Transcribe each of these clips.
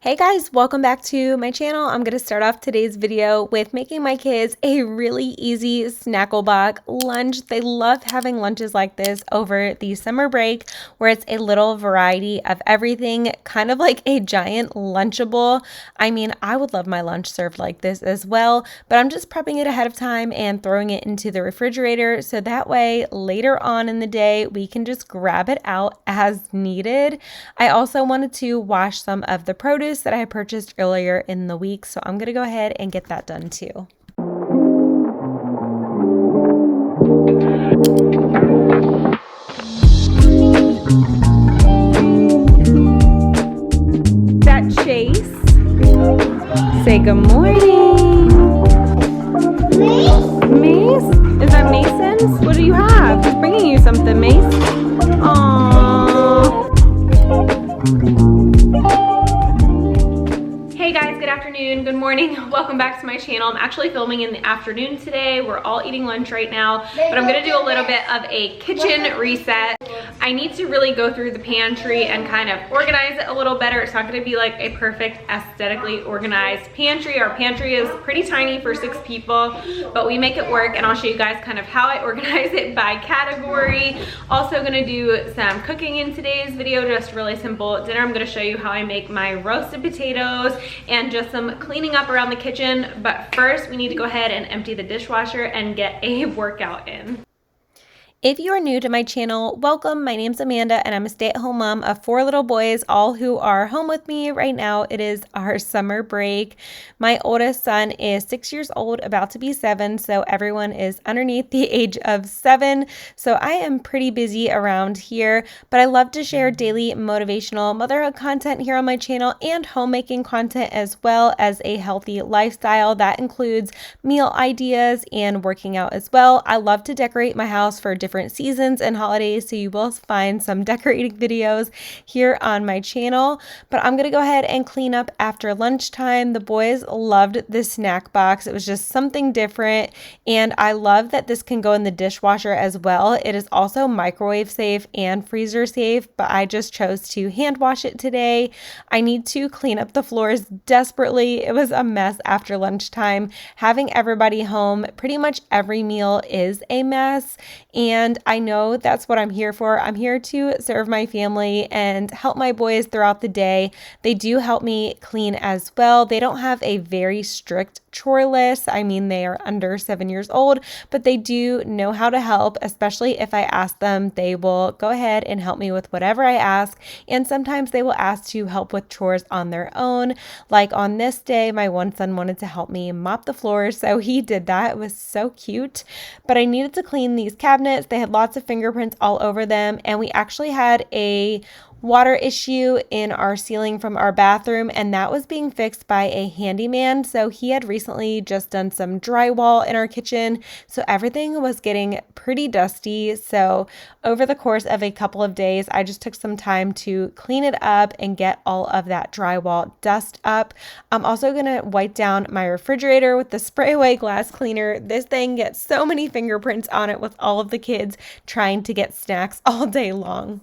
Hey guys, welcome back to my channel. I'm going to start off today's video with making my kids a really easy snackle box lunch. They love having lunches like this over the summer break where it's a little variety of everything, kind of like a giant Lunchable. I mean, I would love my lunch served like this as well, but I'm just prepping it ahead of time and throwing it into the refrigerator so that way later on in the day we can just grab it out as needed. I also wanted to wash some of the produce that I purchased earlier in the week, so I'm gonna go ahead and get that done too. Is that Chase? Say good morning. Mace? Is that Mason's? What do you have? He's bringing you something, Mace. Aww. Hey guys, good afternoon, good morning, welcome back to my channel. I'm actually filming in the afternoon today. We're all eating lunch right now, but I'm gonna do a little bit of a kitchen reset. I need to really go through the pantry and kind of organize it a little better. It's not gonna be like a perfect aesthetically organized pantry. Our pantry is pretty tiny for 6 people, but we make it work, and I'll show you guys kind of how I organize it by category. Also gonna do some cooking in today's video, just really simple dinner. I'm gonna show you how I make my roasted potatoes and just some cleaning up around the kitchen. But first we need to go ahead and empty the dishwasher and get a workout in. If you are new to my channel, welcome. My name's Amanda and I'm a stay-at-home mom of 4 little boys, all who are home with me right now. It is our summer break. My oldest son is 6 years old, about to be 7, so everyone is underneath the age of 7. So I am pretty busy around here, but I love to share daily motivational motherhood content here on my channel and homemaking content as well as a healthy lifestyle. That includes meal ideas and working out as well. I love to decorate my house for different seasons and holidays, so you will find some decorating videos here on my channel. But I'm gonna go ahead and clean up after lunchtime. The boys loved this snack box. It was just something different, and I love that this can go in the dishwasher as well. It is also microwave safe and freezer safe, but I just chose to hand wash it today. I need to clean up the floors desperately. It was a mess after lunchtime. Having everybody home, pretty much every meal is a mess, and I know that's what I'm here for. I'm here to serve my family and help my boys throughout the day. They do help me clean as well. They don't have a very strict chore list. I mean, they are under 7 years old, but they do know how to help, especially if I ask them. They will go ahead and help me with whatever I ask, and sometimes they will ask to help with chores on their own. Like on this day, my one son wanted to help me mop the floors, so he did that. It was so cute, but I needed to clean these cabinets. They had lots of fingerprints all over them, and we actually had a water issue in our ceiling from our bathroom, and that was being fixed by a handyman. So he had recently just done some drywall in our kitchen, so everything was getting pretty dusty. So over the course of a couple of days, I just took some time to clean it up and get all of that drywall dust up. I'm also gonna wipe down my refrigerator with the spray away glass cleaner. This thing gets so many fingerprints on it with all of the kids trying to get snacks all day long.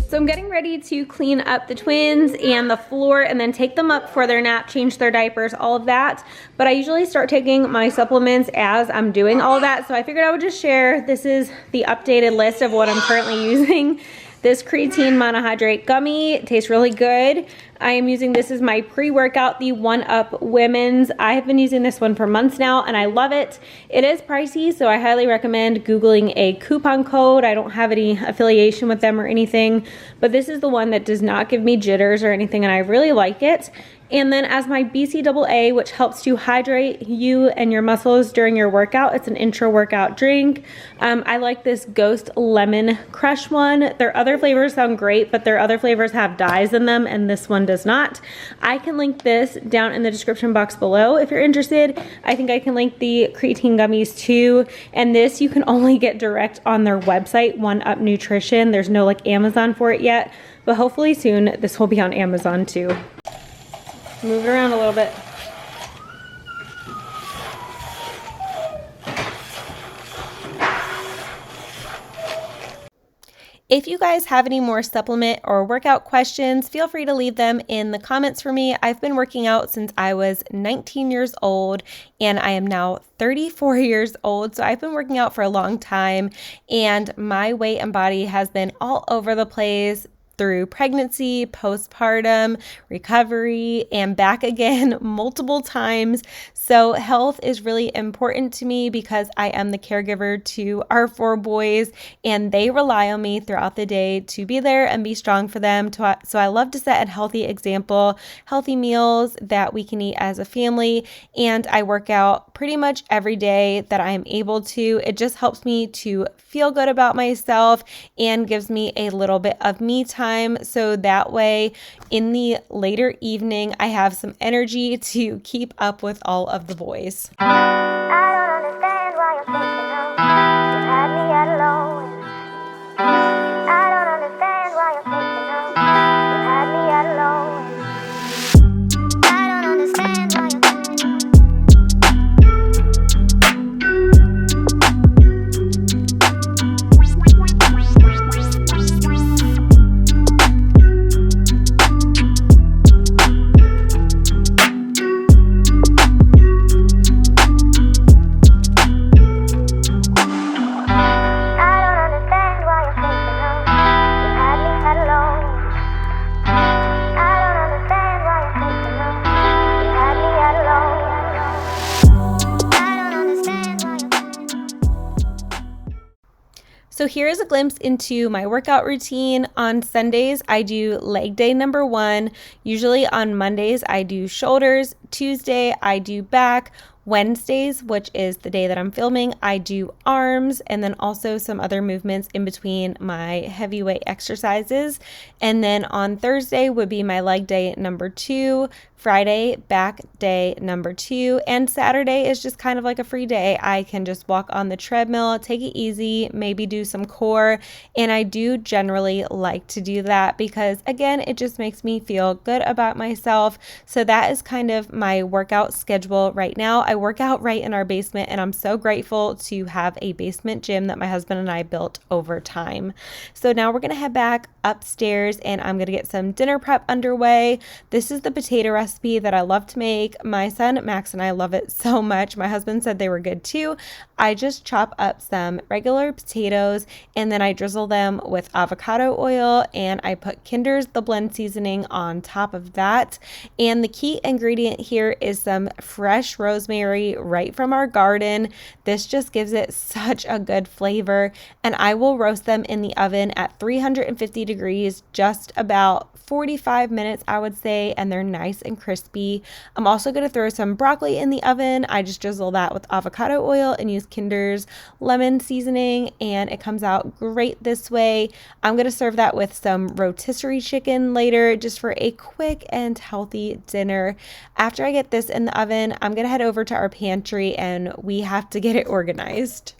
So I'm getting ready to clean up the twins and the floor and then take them up for their nap, change their diapers, all of that. But I usually start taking my supplements as I'm doing all of that. So I figured I would just share. This is the updated list of what I'm currently using. this Creatine Monohydrate Gummy. It tastes really good. I am using this as my pre-workout, the 1UP Women's. I have been using this one for months now and I love it. It is pricey, so I highly recommend Googling a coupon code. I don't have any affiliation with them or anything, but this is the one that does not give me jitters or anything, and I really like it. And then as my BCAA, which helps to hydrate you and your muscles during your workout. It's an intra-workout drink. I like this Ghost Lemon Crush one. Their other flavors sound great, but their other flavors have dyes in them, and this one does not. I can link this down in the description box below if you're interested. I think I can link the Creatine gummies too. And this you can only get direct on their website, 1UP Nutrition. There's no like Amazon for it yet, but hopefully soon this will be on Amazon too. Move it around a little bit. If you guys have any more supplement or workout questions, feel free to leave them in the comments for me. I've been working out since I was 19 years old and I am now 34 years old. So I've been working out for a long time and my weight and body has been all over the place through pregnancy, postpartum, recovery, and back again multiple times. So health is really important to me because I am the caregiver to our 4 boys and they rely on me throughout the day to be there and be strong for them. So I love to set a healthy example, healthy meals that we can eat as a family. And I work out pretty much every day that I am able to. It just helps me to feel good about myself and gives me a little bit of me time. So that way in the later evening, I have some energy to keep up with all of the boys. I don't understand why you're thinking of you had me at alone. I don't understand why you're thinking of you had me at alone. I don't understand why you're So here is a glimpse into my workout routine. On Sundays, I do leg day number 1. Usually on Mondays, I do shoulders. Tuesday, I do back. Wednesdays, which is the day that I'm filming, I do arms and then also some other movements in between my heavyweight exercises. And then on Thursday would be my leg day number 2, Friday, back day number 2, and Saturday is just kind of like a free day. I can just walk on the treadmill, take it easy, maybe do some core, and I do generally like to do that because, again, it just makes me feel good about myself. So that is kind of my workout schedule right now. I work out right in our basement, and I'm so grateful to have a basement gym that my husband and I built over time. So now we're going to head back upstairs, and I'm going to get some dinner prep underway. This is the potato recipe that I love to make. My son Max and I love it so much. My husband said they were good too. I just chop up some regular potatoes and then I drizzle them with avocado oil and I put Kinder's The Blend seasoning on top of that. And the key ingredient here is some fresh rosemary right from our garden. This just gives it such a good flavor, and I will roast them in the oven at 350 degrees, just about 45 minutes, I would say, and they're nice and crispy. I'm also going to throw some broccoli in the oven. I just drizzle that with avocado oil and use Kinder's lemon seasoning, and it comes out great this way. I'm going to serve that with some rotisserie chicken later, just for a quick and healthy dinner. After I get this in the oven, I'm going to head over to our pantry and we have to get it organized.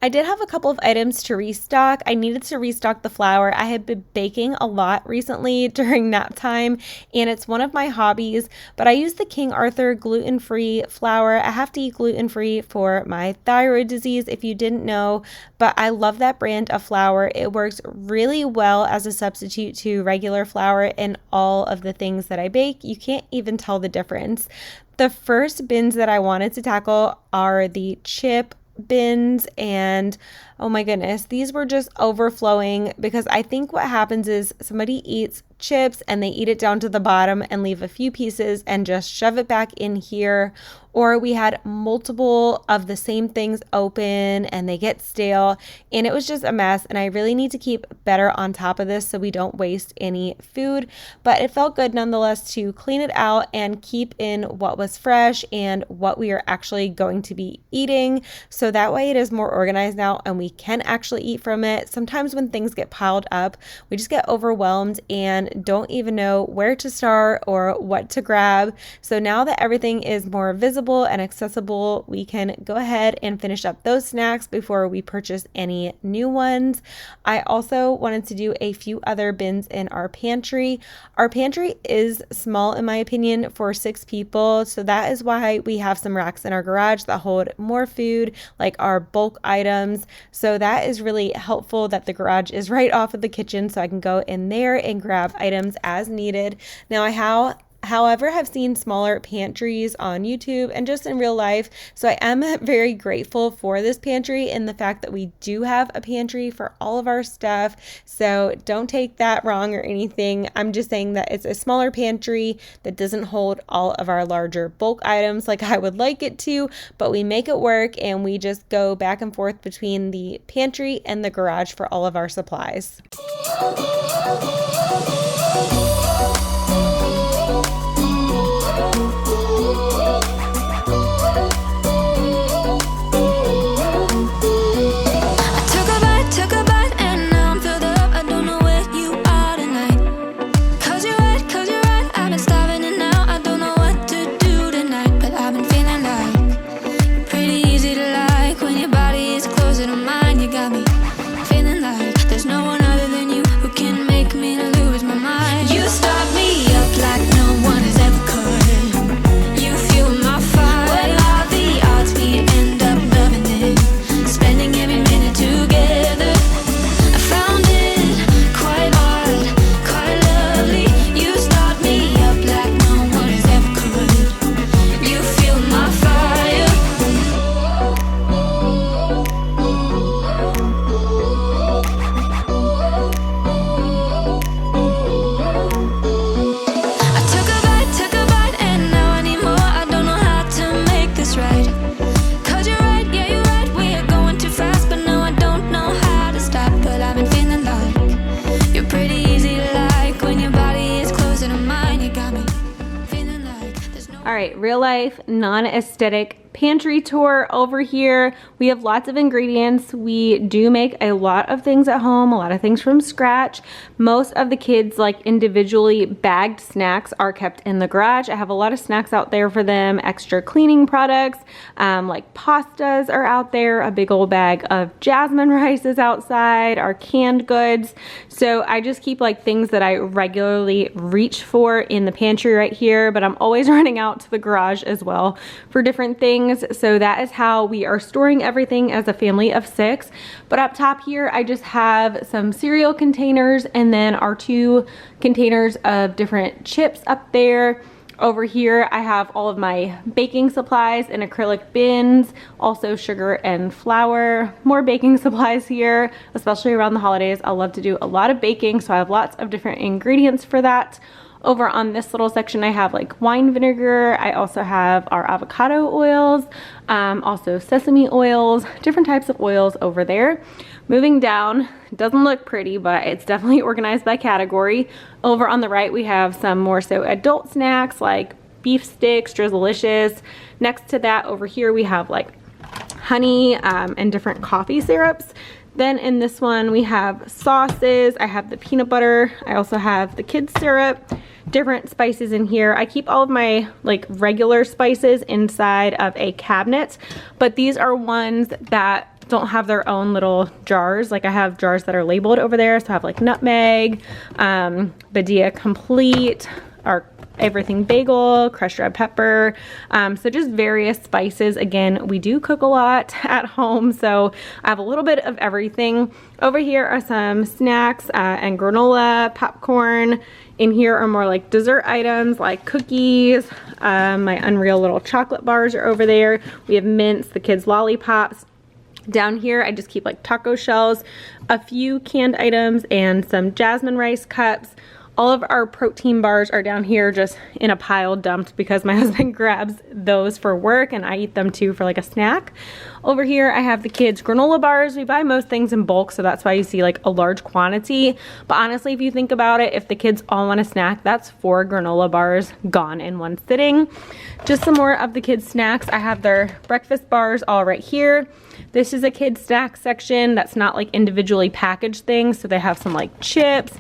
I did have a couple of items to restock. I needed to restock the flour. I had been baking a lot recently during nap time, and it's one of my hobbies, but I use the King Arthur gluten-free flour. I have to eat gluten-free for my thyroid disease, if you didn't know, but I love that brand of flour. It works really well as a substitute to regular flour in all of the things that I bake. You can't even tell the difference. The first bins that I wanted to tackle are the chip bins and Oh my goodness, these were just overflowing because I think what happens is somebody eats chips and they eat it down to the bottom and leave a few pieces and just shove it back in here. Or we had multiple of the same things open and they get stale, and it was just a mess. And I really need to keep better on top of this so we don't waste any food, but it felt good nonetheless to clean it out and keep in what was fresh and what we are actually going to be eating, so that way it is more organized now and we can actually eat from it. Sometimes when things get piled up, we just get overwhelmed and don't even know where to start or what to grab. So now that everything is more visible and accessible, we can go ahead and finish up those snacks before we purchase any new ones. I also wanted to do a few other bins in our pantry. Our pantry is small in my opinion for 6 people, so that is why we have some racks in our garage that hold more food, like our bulk items. So that is really helpful that the garage is right off of the kitchen, so I can go in there and grab items as needed. Now however, have seen smaller pantries on YouTube and just in real life. So I am very grateful for this pantry and the fact that we do have a pantry for all of our stuff. So don't take that wrong or anything. I'm just saying that it's a smaller pantry that doesn't hold all of our larger bulk items like I would like it to, but we make it work and we just go back and forth between the pantry and the garage for all of our supplies. All right, real life, non-aesthetic pantry tour over here. We have lots of ingredients. We do make a lot of things at home, a lot of things from scratch. Most of the kids like individually bagged snacks are kept in the garage. I have a lot of snacks out there for them, extra cleaning products, like pastas are out there, a big old bag of jasmine rice is outside, our canned goods. So I just keep like things that I regularly reach for in the pantry right here, but I'm always running out to the garage as well for different things. So that is how we are storing everything as a family of 6. But up top here, I just have some cereal containers and then our 2 containers of different chips up there. Over here, I have all of my baking supplies in acrylic bins, also sugar and flour, more baking supplies here, especially around the holidays. I love to do a lot of baking, so I have lots of different ingredients for that. Over on this little section, I have like wine vinegar. I also have our avocado oils, also sesame oils, different types of oils over there. Moving down, it doesn't look pretty, but it's definitely organized by category. Over on the right, we have some more so adult snacks like beef sticks, Drizzlicious. Next to that over here, we have like honey and different coffee syrups. Then in this one, we have sauces. I have the peanut butter. I also have the kids syrup, different spices in here. I keep all of my like regular spices inside of a cabinet, but these are ones that don't have their own little jars. Like I have jars that are labeled over there. So I have like nutmeg, Badia Complete, our everything bagel, crushed red pepper, so just various spices. Again, we do cook a lot at home, so I have a little bit of everything. Over here are some snacks and granola, popcorn. In here are more like dessert items like cookies. My Unreal little chocolate bars are over there. We have mints, the kids lollipops, Down here, I just keep like taco shells, a few canned items, and some jasmine rice cups. All of our protein bars are down here just in a pile dumped because my husband grabs those for work and I eat them too for like a snack. Over here, I have the kids' granola bars. We buy most things in bulk, so that's why you see like a large quantity. But honestly, if you think about it, if the kids all want a snack, that's 4 granola bars gone in one sitting. Just some more of the kids' snacks. I have their breakfast bars all right here. This is a kids' snack section that's not like individually packaged things. So they have some like chips,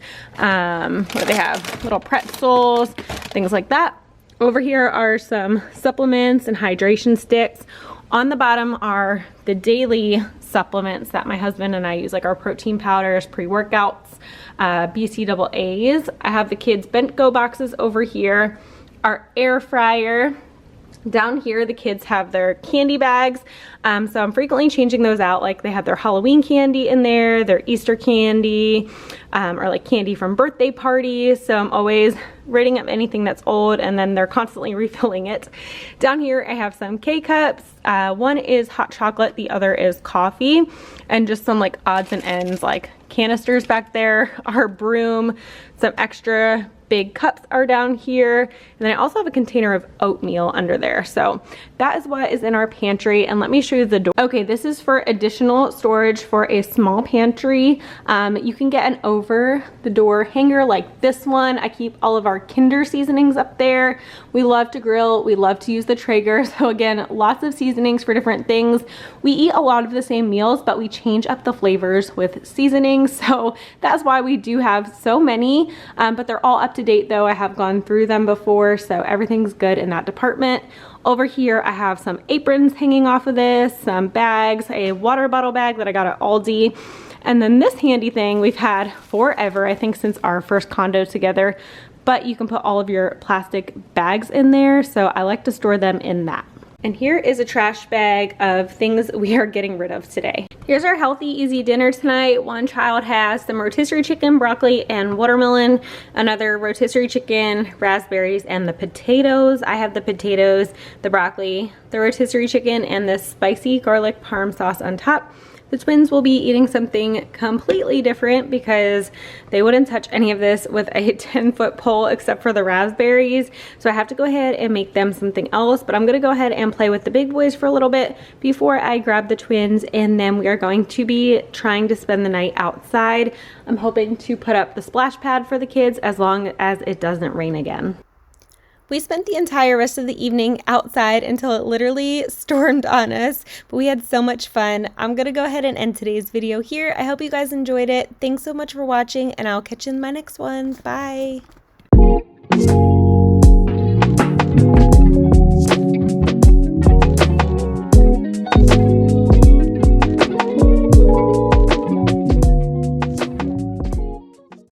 they have little pretzels, things like that. Over here are some supplements and hydration sticks. On the bottom are the daily supplements that my husband and I use, like our protein powders, pre-workouts, BCAAs. I have the kids' bent go boxes over here, our air fryer. Down here, the kids have their candy bags, so I'm frequently changing those out. Like they have their Halloween candy in there, their Easter candy, or like candy from birthday parties. So I'm always rating up anything that's old, and then they're constantly refilling it. Down here, I have some K-cups. One is hot chocolate, the other is coffee, and just some like odds and ends, like canisters back there, our broom, some extra big cups are down here, and then I also have a container of oatmeal under there. So that is what is in our pantry, and let me show you the door. Okay, this is for additional storage for a small pantry. You can get an over the door hanger like this one. I keep all of our Kinder seasonings up there. We love to grill, we love to use the Traeger, so again, lots of seasonings for different things. We eat a lot of the same meals, but we change up the flavors with seasonings, so that's why we do have so many, but they're all up to date though. I have gone through them before, so everything's good in that department. Over here, I have some aprons hanging off of this, some bags, a water bottle bag that I got at Aldi, and then this handy thing we've had forever, I think since our first condo together, but you can put all of your plastic bags in there, so I like to store them in that. And here is a trash bag of things we are getting rid of today. Here's our healthy, easy dinner tonight. One child has some rotisserie chicken, broccoli, and watermelon. Another rotisserie chicken, raspberries, and the potatoes. I have the potatoes, the broccoli, the rotisserie chicken, and the spicy garlic parm sauce on top. The twins will be eating something completely different because they wouldn't touch any of this with a 10-foot pole except for the raspberries. So I have to go ahead and make them something else, but I'm gonna go ahead and play with the big boys for a little bit before I grab the twins, and then we are going to be trying to spend the night outside. I'm hoping to put up the splash pad for the kids as long as it doesn't rain again. We spent the entire rest of the evening outside until it literally stormed on us, but we had so much fun. I'm gonna go ahead and end today's video here. I hope you guys enjoyed it. Thanks so much for watching, and I'll catch you in my next one. Bye.